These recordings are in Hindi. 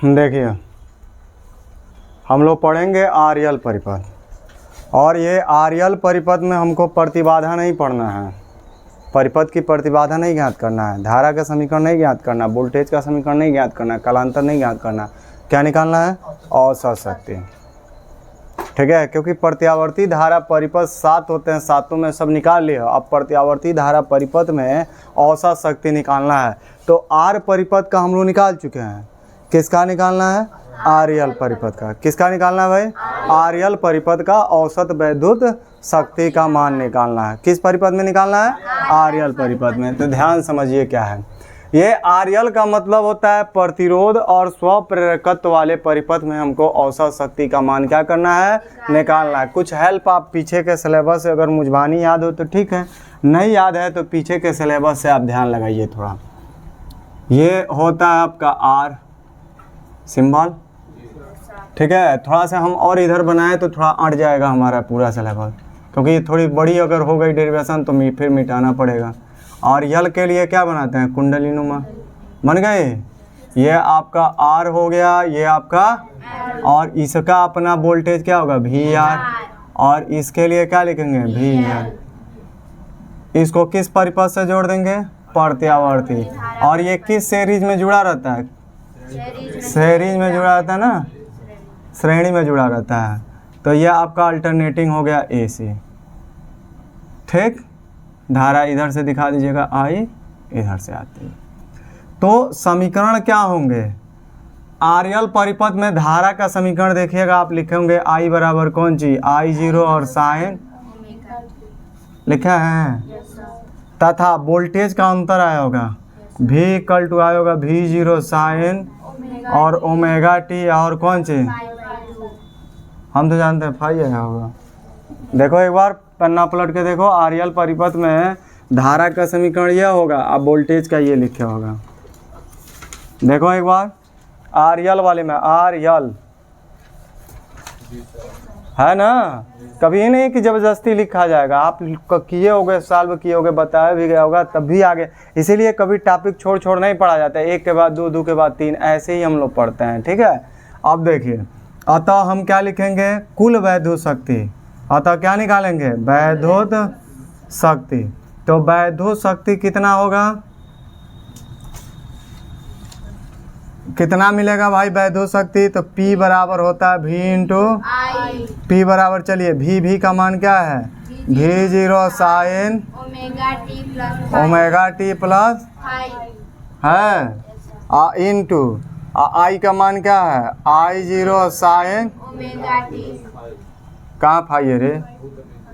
देखिए हम लोग पढ़ेंगे आर्यल परिपथ, और ये आर्यल परिपथ में हमको प्रतिबाधा नहीं पढ़ना है, परिपथ की प्रतिबाधा नहीं ज्ञात करना है, धारा का समीकरण नहीं ज्ञात करना, वोल्टेज का समीकरण नहीं ज्ञात करना, कालांतर नहीं ज्ञात करना। क्या निकालना है? औसत शक्ति। ठीक है, क्योंकि प्रत्यावर्ती धारा परिपथ 7 होते हैं, सातों में सब निकाल लिया। अब प्रत्यावर्ती धारा परिपथ में औसत शक्ति निकालना है। तो आर परिपथ का हम लोग निकाल चुके हैं। किसका निकालना है? आर्यल परिपथ का। किसका निकालना है भाई? आर्यल परिपथ का औसत वैद्युत शक्ति का मान निकालना है। किस परिपथ में निकालना है? आर्यल परिपथ में। तो ध्यान समझिए क्या है ये। आर्यल का मतलब होता है प्रतिरोध और स्वप्रेरकत्व वाले परिपथ में हमको औसत शक्ति का मान क्या करना है? निकालना है। कुछ हेल्प आप पीछे के सिलेबस से अगर मुझबानी याद हो तो ठीक है, नहीं याद है तो पीछे के सिलेबस से आप ध्यान लगाइए थोड़ा। ये होता है आपका आर सिंबल, ठीक है। थोड़ा सा हम और इधर बनाए तो थोड़ा अट जाएगा हमारा पूरा सिलेबस, क्योंकि ये थोड़ी बड़ी अगर हो गई डेरिवेशन तो फिर मिटाना पड़ेगा। और यल के लिए क्या बनाते हैं? कुंडलीनुमा। बन गए? ये आपका आर हो गया, ये आपका, और इसका अपना वोल्टेज क्या होगा? V R. और इसके लिए क्या लिखेंगे? V R. इसको किस परिपथ से जोड़ देंगे? प्रत्यावर्ती। और ये किस सीरीज में जुड़ा रहता है? सीरीज में जुड़ा रहता है ना, श्रेणी में जुड़ा रहता है। तो ये आपका अल्टरनेटिंग हो गया AC। ठीक, धारा इधर से दिखा दीजिएगा, आई इधर से आती है। तो समीकरण क्या होंगे? आर्यल परिपथ में धारा का समीकरण देखिएगा, आप लिखेंगे I बराबर कौन चीज? I0 और साइन लिखा है, तथा वोल्टेज का अंतर आया होगा V इक्वल टू आया होगा V0 साइन और ओमेगा टी और कौन चीज? हम तो जानते हैं फाई आया होगा। देखो एक बार पन्ना पलट के देखो, आर्यल परिपथ में धारा का समीकरण यह होगा, अब वोल्टेज का ये लिखा होगा। देखो एक बार आर्यल वाले में, आर्यल है ना, कभी नहीं कि जबरदस्ती लिखा जाएगा। आप किए होगे, सॉल्व किए होगे, बताया भी गया होगा, तब भी आगे। इसीलिए कभी टॉपिक छोड़ नहीं पढ़ा जाता है, एक के बाद दो, दो के बाद तीन, ऐसे ही हम लोग पढ़ते हैं। ठीक है, अब देखिए, अतः हम क्या लिखेंगे? कुल वैद्युत शक्ति। अतः क्या निकालेंगे? वैद्युत शक्ति। तो वैद्युत शक्ति कितना होगा? कितना मिलेगा भाई वैद्युत शक्ति? तो P बराबर होता है V इंटू P बराबर, चलिए V का मान क्या है? V0 sign omega T plus है इंटू I का मान क्या है? I0 साइन, कहाँ फाई है रे?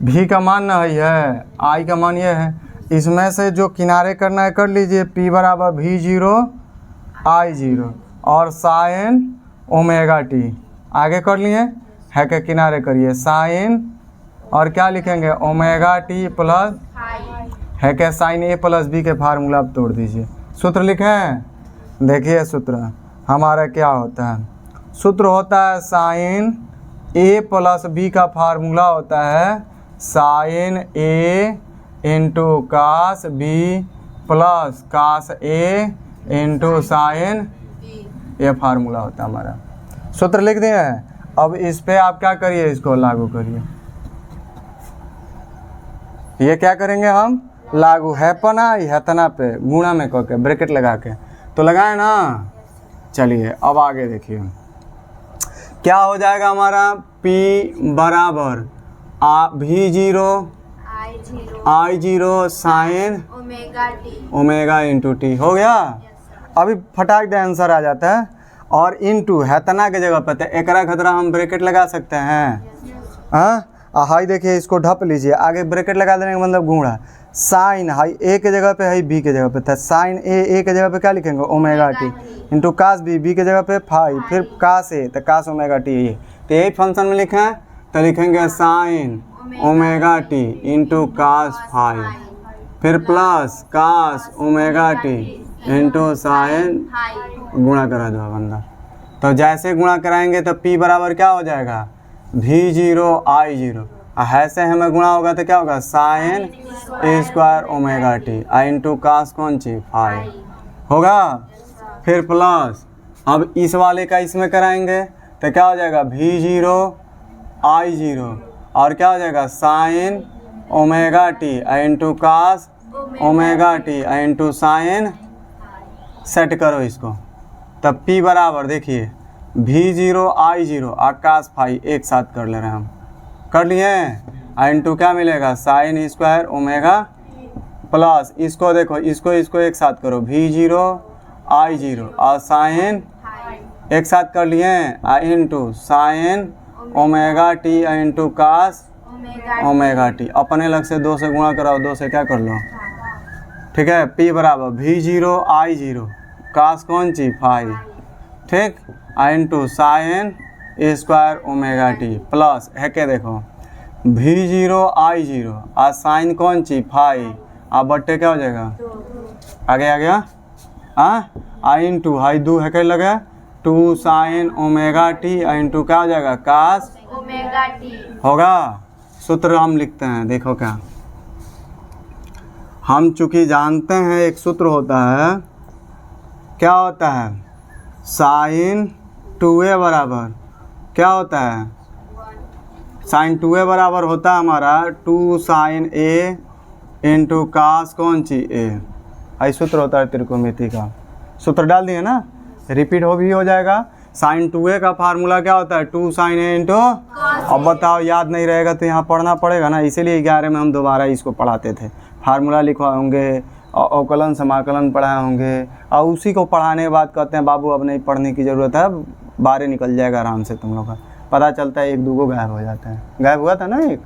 V का मान ना है, I का मान ये है। इसमें से जो किनारे करना है कर लीजिए। P बराबर V0 I0 और साइन ओमेगा टी, आगे कर लिए है के किनारे करिए, साइन और क्या लिखेंगे? ओमेगा टी प्लस है के साइन A प्लस B के फार्मूला आप तोड़ दीजिए। सूत्र लिखें, देखिए सूत्र हमारा क्या होता है। सूत्र होता है साइन A प्लस B का फार्मूला होता है sine A into cos B plus cos A into sine, ये फार्मूला होता है हमारा। सूत्र लिख दिए हैं। अब इस पे आप क्या करिए? इसको लागू करिए। ये क्या करेंगे हम? लागू है पना हतना पे गुणा में करके ब्रैकेट लगा के, तो लगाए ना। चलिए अब आगे देखिए क्या हो जाएगा हमारा। P बराबर V0 I0 sine omega into T हो गया। अभी फटाक दे आंसर आ जाता है। और इंटू है तना के जगह पर एकरा खतरा हम ब्रैकेट लगा सकते हैं। हाँ, हाई देखिए, इसको ढप लीजिए, आगे ब्रैकेट लगा देने का मतलब गुणा। साइन हाई A के जगह पे है, B के जगह पे था साइन A के जगह पे क्या लिखेंगे? Omega t into cos B के जगह पे फाई, फिर कास A तो कास ओमेगा टी। ये तो यही फंक्शन में लिखा है, तो लिखेंगे sine omega t into cos phi, फिर plus cos omega t into sine, गुणा करा दो अंदर। तो जैसे गुणा कराएंगे तो P बराबर क्या हो जाएगा? V0 I0, है से हमें गुणा होगा तो क्या होगा? Sine A square omega t I into cos कौन सी फाई होगा, फिर प्लस अब इस वाले का इसमें कराएंगे तो क्या हो जाएगा V0 I0 और क्या हो जाएगा sine omega t into cos omega t into sine, set करो इसको, तब P बराबर देखिए V0 I0 आकाश फाई एक साथ कर ले रहे हैं हम, कर लिए इंटू क्या मिलेगा साइन स्क्वायर ओमेगा प्लस इसको देखो इसको एक साथ करो V0 I0 और साइन एक साथ कर लिए into sine omega t into cos omega t, अपने लग से 2 से गुणा कराओ, 2 से क्या कर लो, ठीक है। P बराबर V0 I0 कास कौन ची फाई, ठीक, into sine square omega T plus है के देखो V0 I0 और साइन कौन ची फाई, अब बट्टे क्या हो जाएगा आगे आ गया हाँ इंटू हाई दो है के लगे 2 साइन ओमेगा टी इंटू क्या हो जाएगा कास ओमेगा टी होगा। सूत्र हम लिखते हैं, देखो क्या हम चूंकि जानते हैं एक सूत्र होता है, क्या होता है साइन 2a बराबर क्या होता है साइन 2a बराबर होता है हमारा 2 साइन a इंटू कास कौन ची ए, आई सूत्र होता है त्रिकोणमिति का। सूत्र डाल दिए ना, रिपीट हो जाएगा। साइन 2a का फार्मूला क्या होता है 2 साइन ए इंटू, अब बताओ याद नहीं रहेगा तो यहाँ पढ़ना पड़ेगा ना, इसीलिए 11 में हम दोबारा इसको पढ़ाते थे। फार्मूला लिखवाए होंगे, अवकलन समाकलन पढ़ाए होंगे, और उसी को पढ़ाने के बाद कहते हैं बाबू अब नहीं पढ़ने की ज़रूरत है, बाहर निकल जाएगा आराम से तुम लोग का। पता चलता है 1-2 को गायब हो जाते हैं, गायब हुआ था ना एक,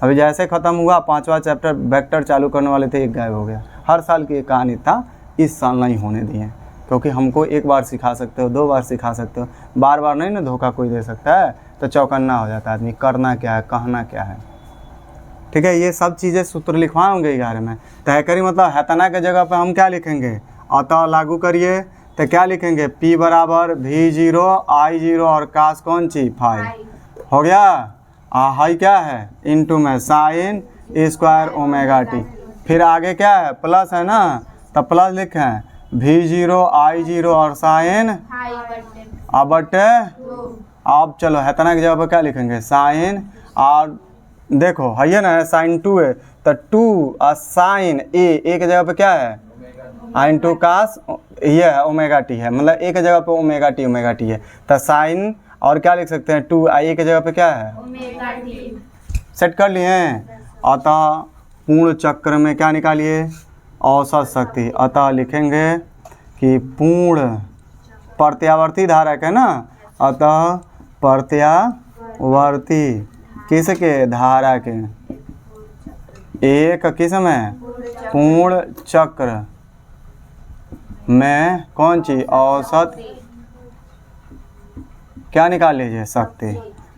अभी जैसे ख़त्म हुआ 5वां चैप्टर वेक्टर चालू करने वाले थे, एक गायब हो गया। हर साल की एक कहानी था, इस साल नहीं होने दिए, क्योंकि हमको एक बार सिखा सकते हो, 2 बार सिखा सकते हो, बार बार नहीं ना धोखा कोई दे सकता है, तो चौकन्ना हो जाता है आदमी, करना क्या है कहना क्या है, ठीक है। ये सब चीज़ें सूत्र लिखवाए होंगे 11 में। तय करी मतलब हैतना के जगह पे हम क्या लिखेंगे, अतः लागू करिए तो क्या लिखेंगे P बराबर V0 I0 और कास कौन ची फाई हो गया, हाई क्या है इंटू में साइन स्क्वायर ओमेगा टी, फिर आगे क्या है प्लस है ना, तब प्लस लिखें V0 I0 और साइन अब बटे, अब चलो हैतना की जगह पर क्या लिखेंगे साइन, और देखो है ना साइन 2 है तो 2 और साइन ए की जगह पे क्या है इंटू कास, ये है ओमेगा टी है, मतलब एक जगह पे ओमेगा टी है, तो साइन और क्या लिख सकते हैं 2 आई के जगह पे क्या है ओमेगा टी, सेट कर लिए। अतः पूर्ण चक्र में क्या निकालिए औसत शक्ति, अतः लिखेंगे कि पूर्ण प्रत्यावर्ती धारक है ना, अतः प्रत्यावर्ती किसके धारा के एक किस में पूर्ण चक्र में कौन सी औसत क्या निकाल लीजिए शक्ति,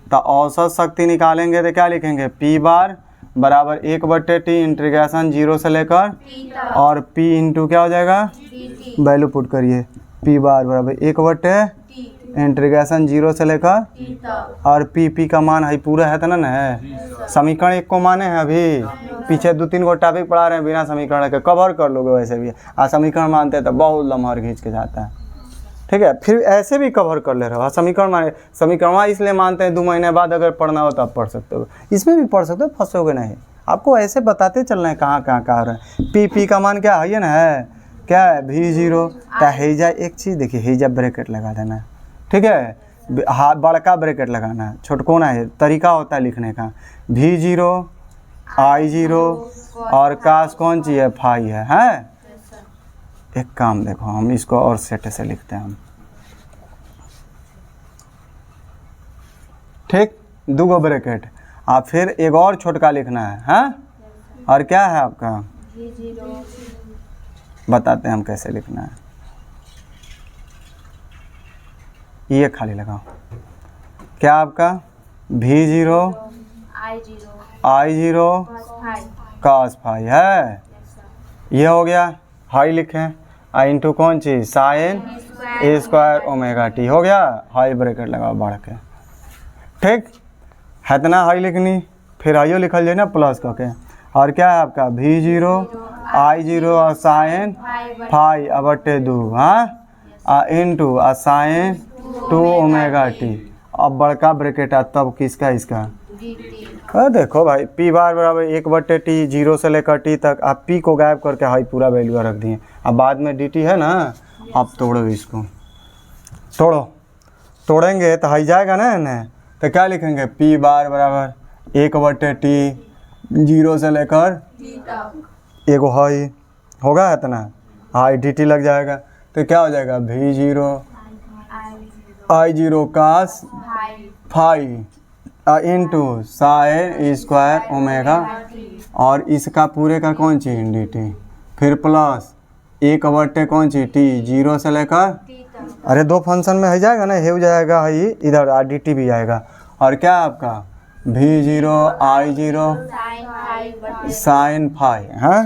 तो औसत शक्ति निकालेंगे तो क्या लिखेंगे P बार बराबर 1/T इंटीग्रेशन 0 से लेकर और P इंटू क्या हो जाएगा वैल्यू पुट करिए, P बार बराबर 1/T इंटीग्रेशन 0 से लेकर और P का मान है पूरा है तो ना है, समीकरण 1 को माने हैं, अभी पीछे 2-3 को टॉपिक पढ़ा रहे हैं, बिना समीकरण के कवर कर लोगे वैसे भी, समीकरण मानते हैं तो बहुत लम्हा खींच के जाता है, ठीक है। फिर ऐसे भी कवर कर ले रहे हो, समीकरण माने समीकरण इसलिए मानते हैं 2 महीने बाद अगर पढ़ना हो तो आप पढ़ सकते हो, इसमें भी पढ़ सकते हो, फंसोगे नहीं, आपको ऐसे बताते चलना है कहाँ कहाँ रहा है। P का मान क्या है ना है क्या है V0, तो हेजा एक चीज़ देखिए हेजा ब्रैकेट लगा देना, ठीक है, हाँ बड़का ब्रैकेट लगाना है, छोटकोना है, तरीका होता है लिखने का, V0 I0 और कास कौन सी है फाई है, हैं। एक काम देखो हम इसको और सेट से लिखते हैं हम, ठीक, 2 ब्रैकेट, आप फिर एक और छोटका लिखना है, हैं, और क्या है आपका बताते हैं हम कैसे लिखना है, ये खाली लगाओ, क्या आपका V0 I0 कास फाई है, ये हो गया, हाई लिखें आई इंटू कौन सी साइन स्क्वायर ओमेगा टी हो गया, हाई ब्रैकेट लगाओ बढ़ के, ठीक है इतना हाई लिखनी, फिर हाइयो लिखल जाए ना प्लस करके, और क्या है आपका V0 I0 और साइन फाई/2, हाँ इंटू साइन 2 ओमेगा टी। अब बड़का ब्रैकेट है तब किसका इसका देखो भाई पी बार बराबर 1/t 0 से लेकर टी तक। आप पी को गायब करके हाई पूरा वैल्यू रख दिए। अब बाद में डी टी है ना, अब तोड़ो इसको, तोड़ेंगे तो हाई जाएगा ना, तो क्या लिखेंगे पी बार बराबर 1/t 0 से लेकर एगो हाई होगा इतना, हाई डी टी लग जाएगा तो क्या हो जाएगा v0 I0 cos phi into sine square omega, और इसका पूरे का कौन सी डी टी, फिर प्लस 1/t कौन सी टी 0 से लेकर, अरे दो फंक्शन में हो जाएगा ना, हो जाएगा ही इधर आर डी टी भी आएगा। और क्या आपका v0 I0 साइन फाई, हाँ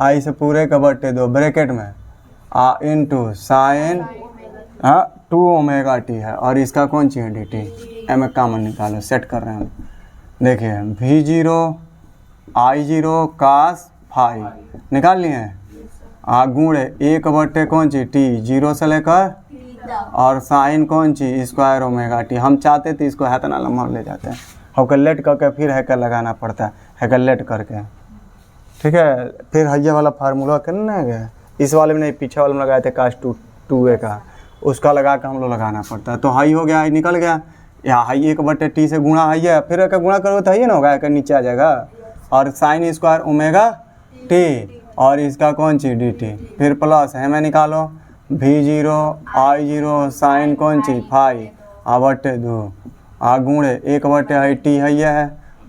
आई से पूरे का बट्टे दो ब्रैकेट में इंटू साइन 2 ओमेगा टी है, और इसका कौन सी है डी टी, एम कॉमन निकालो, सेट कर रहे हैं हम। देखिए v0 I0 कास फाई निकाल लिए गुणे 1/t कौन सी टी 0 से लेकर, और साइन कौन सी स्क्वायर ओमेगा टी। हम चाहते थे इसको हैतना लम्हा ले जाते हैं, होकर लेट करके फिर हैकर लगाना पड़ता है, हैकर लेट करके, ठीक है। फिर हैया वाला फार्मूला करना है, इस वाले में नहीं पीछे वाले में लगाए थे कास 2a का, उसका लगा के हम लोग लगाना पड़ता है। तो हाई हो गया, हाई निकल गया, या हाई 1/t से गुणा हाई है, फिर एक गुणा करोगे तो हाई ना होगा, एक नीचे आ जाएगा, और साइन स्क्वायर ओमेगा टी, और इसका कौन सी डी टी, फिर प्लस है में निकालो v0 I0 साइन कौन सी फाई बट्टे 2 गुणे 1/t है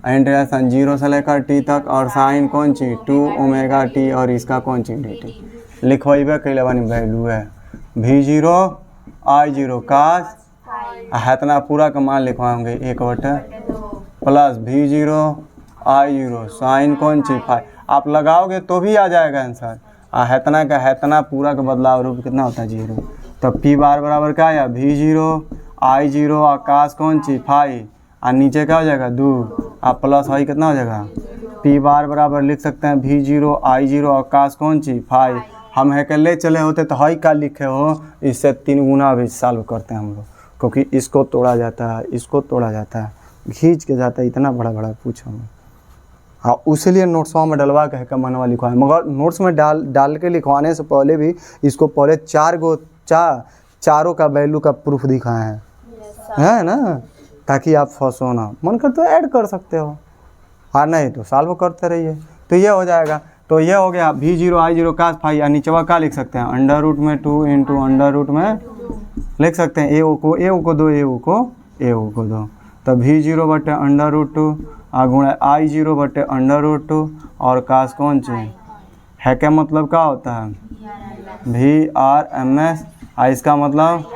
इंटीग्रेशन 0 से लेकर टी तक, और साइन कौन सी 2 ओमेगा टी, और इसका कौन सी डी टी लिखवाइबे कैले बानी वैल्यू है v0 I0 कास इतना पूरा का मान लिखवाएंगे 1/, प्लस v0 I0 साइन कौन सी फाई, आप लगाओगे तो भी आ जाएगा आंसर। हैतना का हैतना पूरा का बदलाव रूप कितना होता है 0। तो पी बार बराबर क्या आया v0 I0 आकाश कौन सी फाई, और नीचे क्या हो जाएगा 2, आप प्लस हाई कितना हो जाएगा, पी बार बराबर लिख सकते हैं v0 I0 आकाश कौन सी फाई। हम है ले चले होते तो हाई का लिखे हो, इससे 3 गुना भी सॉल्व करते हैं हम लोग, क्योंकि इसको तोड़ा जाता है, इसको तोड़ा जाता है, खींच के जाता है, इतना बड़ा बड़ा पूछो मैं। हाँ उसलिए नोट्सों में डलवा के है मनवा लिखवाए, मगर नोट्स में डाल के लिखवाने से पहले भी इसको पहले चारों का वैल्यू का प्रूफ दिखाए हैं, है ना, ताकि आप फंसो ना। मन कर तो ऐड कर सकते हो, हाँ नहीं तो सॉल्व करते रहिए। तो ये हो जाएगा, तो ये हो गया v0 I0 कास फाई, या नीचवा का लिख सकते हैं अंडर रूट में 2 इंटू अंडर रूट में लिख सकते हैं ए को 2 तो v0 बटे अंडर रूट 2 गुणे I0 बटे अंडर रूट 2, और कास कौन सी है क्या मतलब क्या होता है VRMS, इसका मतलब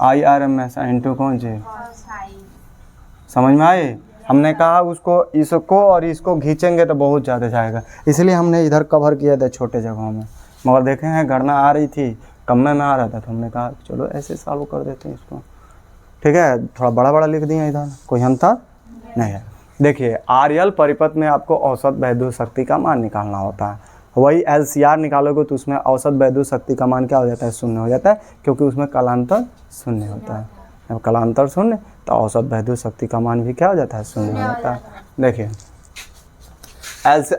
IRMS इंटू कौन सी, समझ में आई। हमने कहा उसको इसको और इसको खींचेंगे तो बहुत ज़्यादा जाएगा, इसलिए हमने इधर कवर किया था छोटे जगहों में, मगर देखे हैं गणना आ रही थी, कम में आ रहा था, तो हमने कहा चलो ऐसे सॉल्व कर देते हैं इसको, ठीक है। थोड़ा बड़ा बड़ा लिख दिया इधर, कोई अंतर नहीं है। देखिए आरएल परिपथ में आपको औसत वैद्युत शक्ति का मान निकालना होता है, वही एलसीआर निकालोगे तो उसमें औसत वैद्युत शक्ति का मान क्या हो जाता है, 0 हो जाता है, क्योंकि उसमें कालांतर 0 होता है। जब कालांतर 0 तो औसत वैद्युत शक्ति का मान भी क्या हो जाता है, 0 हो जाता है। देखिए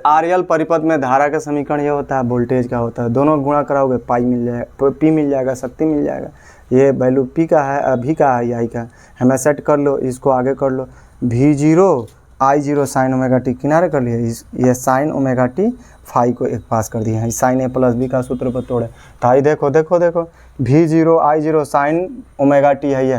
आरएल परिपथ में धारा का समीकरण ये होता है, वोल्टेज का होता है, दोनों गुणा कराओगे पाई मिल जाएगा, पी मिल जाएगा, शक्ति मिल जाएगा। ये वैल्यू पी का है, अभी का है, आई का हमें सेट कर लो, इसको आगे कर लो, v0 I0 sign omega T किनारे कर लिए, ये साइन ओमेगा टी फाई को एक पास कर दिए हैं, साइन ए प्लस बी का सूत्र पर तोड़े तो आई देखो v0 I0 sign omega T है, ये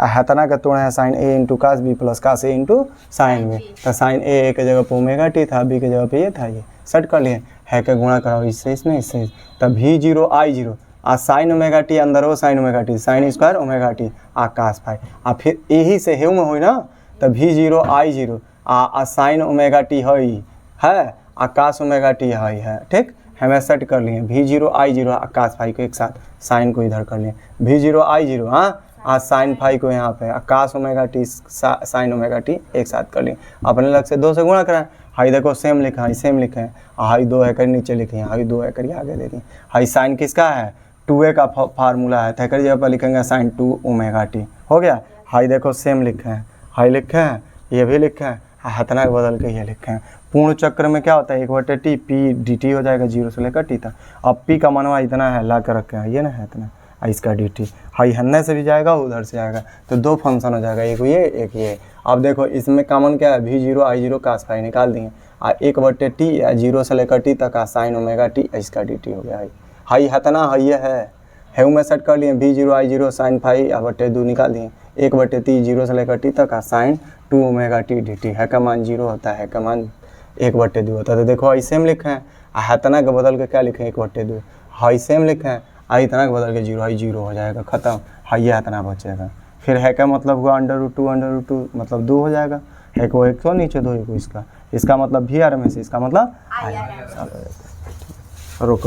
हतना का तोड़े हैं sine A into cos B plus cos A into sine B, तो साइन ए के जगह पर ओमेगा टी था, बी के जगह पे ये था, ये सेट कर लिए है के गुणा कराओ इससे इससे, तब v0 I0 sign omega t अंदर हो sine omega t, sine square omega t cos phi, फिर यही से हेउ में हो ना, तब v0 I0 sign omega T है कास ओमेगा टी है, ठीक। हमें सेट कर लिए v0 I0 कास फाई को एक साथ, साइन को इधर कर लिए, v0 I0 साइन फाई को यहाँ पे, cos omega t sine omega t एक साथ कर लिए, अपने लग से 2 से गुणा कराएं। हाई देखो सेम लिखा है, सेम लिखे हैं, हाई 2 है कर नीचे लिखे हैं, हाई 2 है कर आगे दे दिए। हाई साइन किसका है, 2a का फार्मूला है, थेकर जगह पर लिखेंगे साइन 2 ओमेगा टी। हो गया। हाई देखो सेम लिखे हैं, हाई लिखे हैं, ये भी लिखे हैं, हतना के बदल के ये लिखे हैं। पूर्ण चक्र में क्या होता है 1/t पी डी टी हो जाएगा 0 से लेकर टी तक। अब पी का मनवा इतना है ला कर रखे हैं, ये ना है इतना, इसका डी टी हाई हन्ने से भी जाएगा उधर से आएगा, तो 2 फंक्शन हो जाएगा, एक ये एक ये। अब देखो इसमें कॉमन क्या है, V0 I0 का फाई निकाल दिए, 1/t या 0 से लेकर टी तक का साइन ओमेगा टी, इसका डी टी हो गया। हाई हतना हाई है में सेट कर लिए, V0 I0 साइन फाई या 2 निकाल दिए, 1/t 0 से लेकर टी तक का sine 2 omega t d t, है का मान 0 होता है, का मान 1/2 होता है। तो देखो आई सेम लिखे हैं, हतना के बदल के क्या लिखे हैं 1/2, हाई सेम लिखे हैं, आई इतना के बदल के 0, आई 0 हो जाएगा, ख़त्म, हाई इतना बचेगा। फिर है का मतलब हुआ √2 मतलब 2 हो जाएगा, है को 1 तो नीचे 2 इसका मतलब भी आर में से, इसका मतलब रुको।